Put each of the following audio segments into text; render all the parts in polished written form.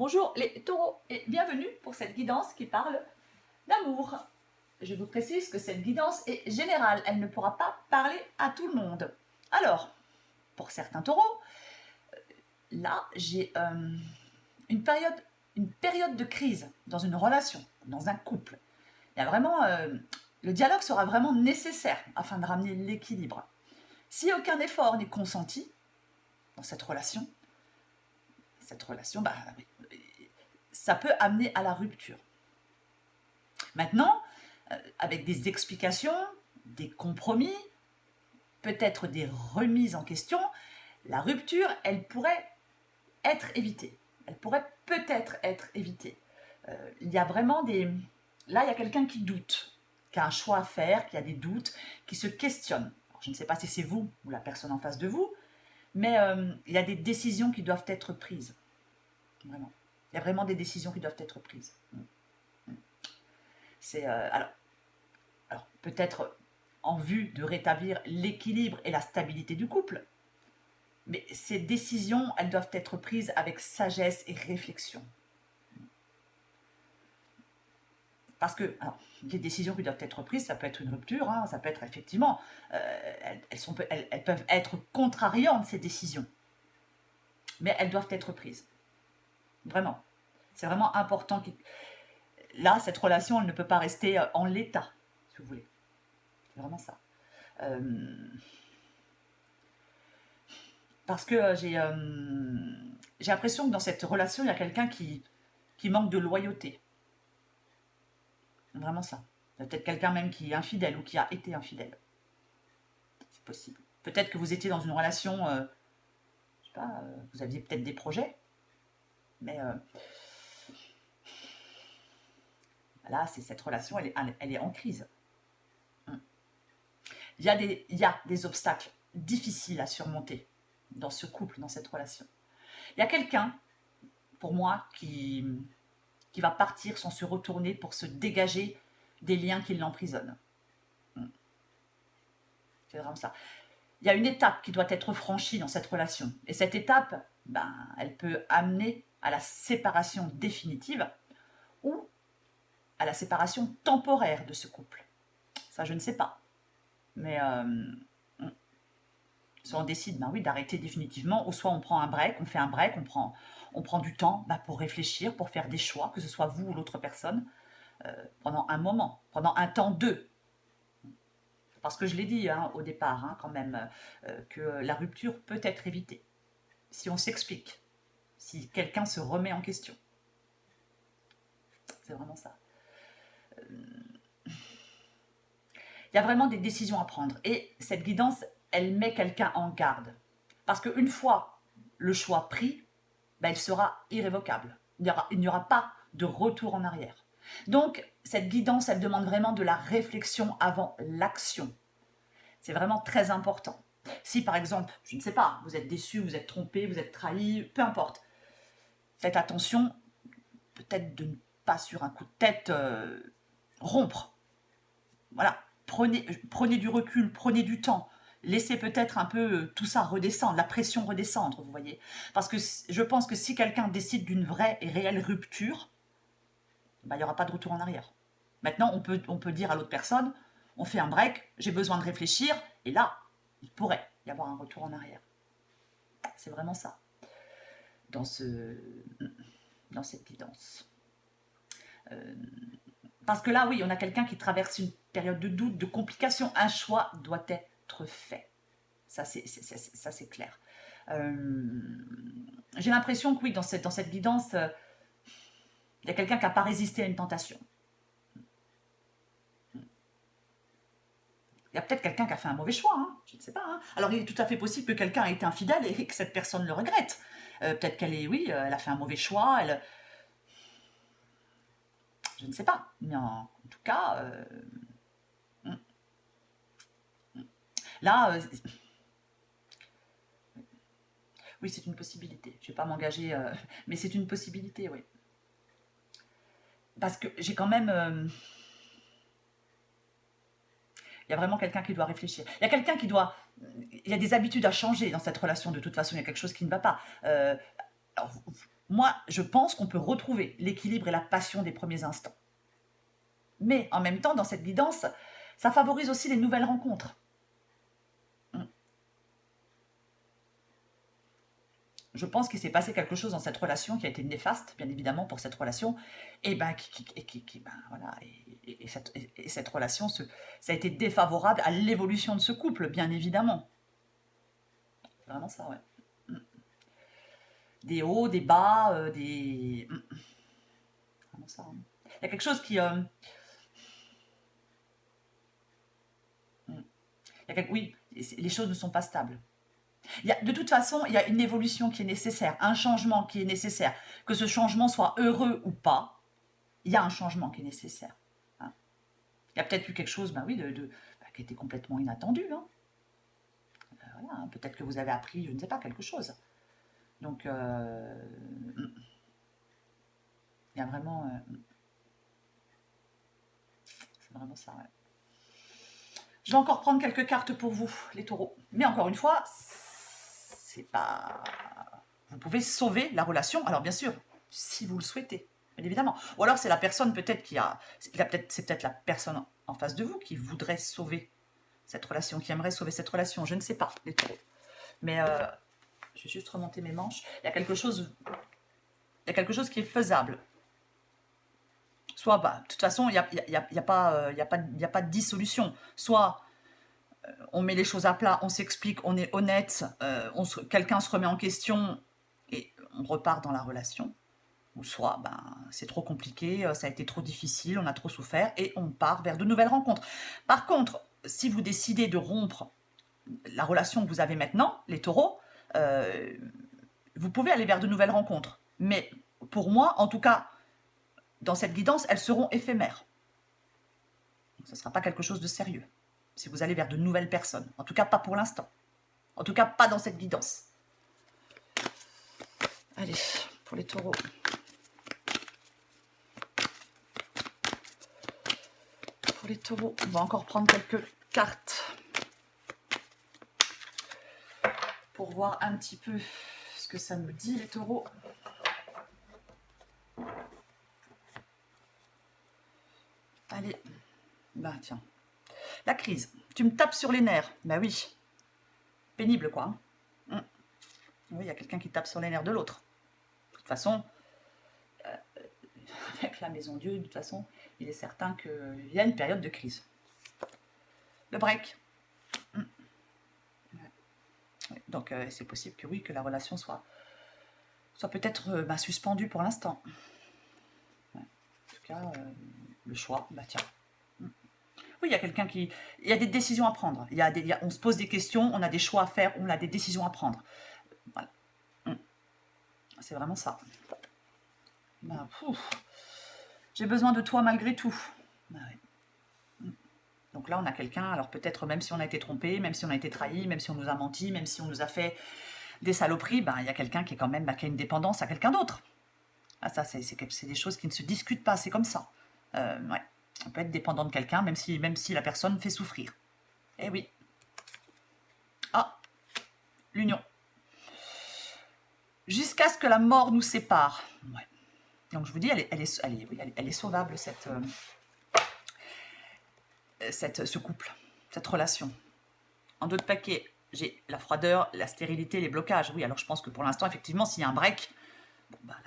Bonjour les taureaux et bienvenue pour cette guidance qui parle d'amour. Je vous précise que cette guidance est générale, elle ne pourra pas parler à tout le monde. Alors, pour certains taureaux, là j'ai une période de crise dans une relation, dans un couple. Il y a vraiment, le dialogue sera vraiment nécessaire afin de ramener l'équilibre. Si aucun effort n'est consenti dans cette relation, ça peut amener à la rupture. Maintenant, avec des explications, des compromis, peut-être des remises en question, la rupture, elle pourrait être évitée. Elle pourrait peut-être être évitée. Il y a vraiment des... Là, il y a quelqu'un qui doute, qui a un choix à faire, qui a des doutes, qui se questionne. Alors, je ne sais pas si c'est vous ou la personne en face de vous, mais il y a des décisions qui doivent être prises. Vraiment. Il y a vraiment des décisions qui doivent être prises. C'est alors peut-être en vue de rétablir l'équilibre et la stabilité du couple, mais ces décisions, elles doivent être prises avec sagesse et réflexion. Parce que les décisions qui doivent être prises, ça peut être une rupture, hein, ça peut être effectivement, elles peuvent être contrariantes, ces décisions, mais elles doivent être prises. Vraiment. C'est vraiment important. Là, cette relation, elle ne peut pas rester en l'état, si vous voulez. C'est vraiment ça. Parce que j'ai l'impression que dans cette relation, il y a quelqu'un qui manque de loyauté. Vraiment ça. Il y a peut-être quelqu'un même qui est infidèle ou qui a été infidèle. C'est possible. Peut-être que vous étiez dans une relation, je sais pas, vous aviez peut-être des projets, mais là, cette relation, elle est en crise. Il y a des obstacles difficiles à surmonter dans ce couple, dans cette relation. Il y a quelqu'un, pour moi, qui va partir sans se retourner pour se dégager des liens qui l'emprisonnent. C'est vraiment ça. Il y a une étape qui doit être franchie dans cette relation. Et cette étape, elle peut amener à la séparation définitive ou à la séparation temporaire de ce couple. Ça, je ne sais pas. Mais soit on décide d'arrêter définitivement, ou soit on prend un break, on fait un break, on prend du temps pour réfléchir, pour faire des choix, que ce soit vous ou l'autre personne, pendant un moment, pendant un temps d'eux. Parce que je l'ai dit au départ, quand même, que la rupture peut être évitée. Si on s'explique, si quelqu'un se remet en question. C'est vraiment ça. Il y a vraiment des décisions à prendre. Et cette guidance, elle met quelqu'un en garde. Parce qu'une fois le choix pris, il sera irrévocable. Il n'y aura pas de retour en arrière. Donc, cette guidance, elle demande vraiment de la réflexion avant l'action. C'est vraiment très important. Si, par exemple, je ne sais pas, vous êtes déçu, vous êtes trompé, vous êtes trahi, peu importe, faites attention, peut-être de ne pas sur un coup de tête rompre. Voilà, prenez du recul, prenez du temps. Laissez peut-être un peu tout ça redescendre, la pression redescendre, vous voyez. Parce que je pense que si quelqu'un décide d'une vraie et réelle rupture, il n'y aura pas de retour en arrière. Maintenant, on peut dire à l'autre personne, on fait un break, j'ai besoin de réfléchir, et là, il pourrait y avoir un retour en arrière. C'est vraiment ça, dans cette guidance. Parce que là, oui, on a quelqu'un qui traverse une période de doute, de complication. Un choix doit être fait. Ça, c'est clair. J'ai l'impression que oui, dans cette guidance, il y a quelqu'un qui n'a pas résisté à une tentation. Il y a peut-être quelqu'un qui a fait un mauvais choix, je ne sais pas. Alors, il est tout à fait possible que quelqu'un ait été infidèle et que cette personne le regrette. Peut-être qu'elle elle a fait un mauvais choix, je ne sais pas. Mais en tout cas, là, oui, c'est une possibilité. Je ne vais pas m'engager, mais c'est une possibilité, oui. Parce que j'ai quand même... il y a vraiment quelqu'un qui doit réfléchir. Il y a quelqu'un qui doit... Il y a des habitudes à changer dans cette relation, de toute façon. Il y a quelque chose qui ne va pas. Alors, moi, je pense qu'on peut retrouver l'équilibre et la passion des premiers instants. Mais en même temps, dans cette guidance, ça favorise aussi les nouvelles rencontres. Je pense qu'il s'est passé quelque chose dans cette relation qui a été néfaste, bien évidemment, pour cette relation. Et voilà, cette relation, ça a été défavorable à l'évolution de ce couple, bien évidemment. C'est vraiment ça, ouais. Des hauts, des bas, des... Vraiment ça. Hein. Il y a quelque chose qui... Oui, les choses ne sont pas stables. De toute façon, il y a une évolution qui est nécessaire, un changement qui est nécessaire. Que ce changement soit heureux ou pas, il y a un changement qui est nécessaire. Hein. Il y a peut-être eu quelque chose qui était complètement inattendu. Hein. Voilà, hein. Peut-être que vous avez appris, je ne sais pas, quelque chose. Donc, il y a vraiment... c'est vraiment ça, ouais. Je vais encore prendre quelques cartes pour vous, les taureaux. Mais encore une fois, c'est pas... Vous pouvez sauver la relation, alors bien sûr, si vous le souhaitez, bien évidemment. Ou alors c'est la personne peut-être qui a... C'est peut-être la personne en face de vous qui voudrait sauver cette relation, qui aimerait sauver cette relation. Je ne sais pas, les taureaux. Mais je vais juste remonter mes manches. Il y a quelque chose qui est faisable. Soit, de toute façon, il n'y a pas de dissolution. Soit on met les choses à plat, on s'explique, on est honnête, quelqu'un se remet en question et on repart dans la relation. Ou soit, c'est trop compliqué, ça a été trop difficile, on a trop souffert et on part vers de nouvelles rencontres. Par contre, si vous décidez de rompre la relation que vous avez maintenant, les taureaux, vous pouvez aller vers de nouvelles rencontres. Mais pour moi, en tout cas, dans cette guidance, elles seront éphémères. Ce ne sera pas quelque chose de sérieux. Si vous allez vers de nouvelles personnes. En tout cas, pas pour l'instant. En tout cas, pas dans cette guidance. Allez, pour les taureaux. Pour les taureaux, on va encore prendre quelques cartes. Pour voir un petit peu ce que ça me dit, les taureaux. Allez, tiens. La crise. Tu me tapes sur les nerfs. Oui. Pénible, quoi. Oui, il y a quelqu'un qui tape sur les nerfs de l'autre. De toute façon, avec la maison Dieu, de toute façon, il est certain qu'il y a une période de crise. Le break. Donc, c'est possible que oui, que la relation soit peut-être suspendue pour l'instant. En tout cas, le choix, tiens. Oui, il y a quelqu'un qui... Il y a des décisions à prendre. On se pose des questions, on a des choix à faire, on a des décisions à prendre. Voilà. C'est vraiment ça. J'ai besoin de toi malgré tout. Ouais. Donc là, on a quelqu'un, alors peut-être même si on a été trompé, même si on a été trahi, même si on nous a menti, même si on nous a fait des saloperies, il y a quelqu'un qui est quand même qui a une dépendance à quelqu'un d'autre. Ah, ça, c'est des choses qui ne se discutent pas, c'est comme ça. Ouais. On peut être dépendant de quelqu'un, même si la personne fait souffrir. Eh oui. Ah, l'union. Jusqu'à ce que la mort nous sépare. Ouais. Donc je vous dis, elle est sauvable, ce couple, cette relation. En d'autres paquets, j'ai la froideur, la stérilité, les blocages. Oui, alors je pense que pour l'instant, effectivement, s'il y a un break, là,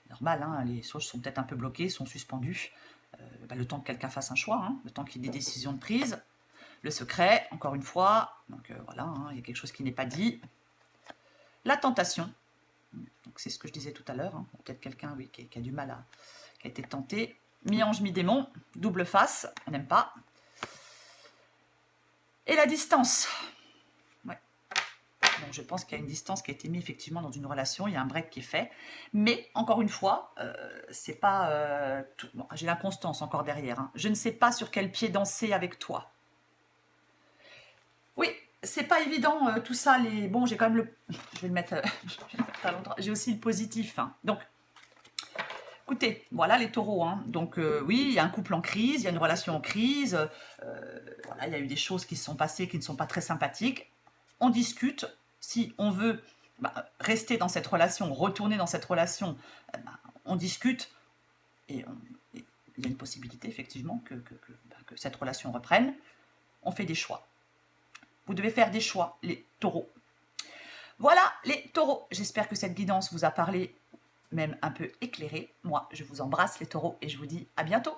c'est normal, hein, les choses sont peut-être un peu bloquées, sont suspendues. Le temps que quelqu'un fasse un choix, hein, le temps qu'il y ait des décisions de prise, le secret, encore une fois, donc voilà, hein, il y a quelque chose qui n'est pas dit. La tentation, donc c'est ce que je disais tout à l'heure, hein, peut-être quelqu'un qui a du mal qui a été tenté. Mi-ange, mi-démon, double face, on n'aime pas. Et la distance. Ouais. Donc je pense qu'il y a une distance qui a été mise effectivement dans une relation, il y a un break qui est fait, mais encore une fois, c'est pas tout. Bon, j'ai l'inconstance encore derrière. Hein. Je ne sais pas sur quel pied danser avec toi. Oui, c'est pas évident tout ça. Bon, j'ai quand même je vais le mettre à l'endroit. J'ai aussi le positif. Hein. Donc, écoutez, voilà les taureaux. Hein. Donc oui, il y a un couple en crise, il y a une relation en crise. Voilà, il y a eu des choses qui se sont passées qui ne sont pas très sympathiques. On discute. Si on veut rester dans cette relation, retourner dans cette relation, on discute et il y a une possibilité effectivement que cette relation reprenne. On fait des choix. Vous devez faire des choix, les taureaux. Voilà les taureaux. J'espère que cette guidance vous a parlé, même un peu éclairé. Moi, je vous embrasse les taureaux et je vous dis à bientôt.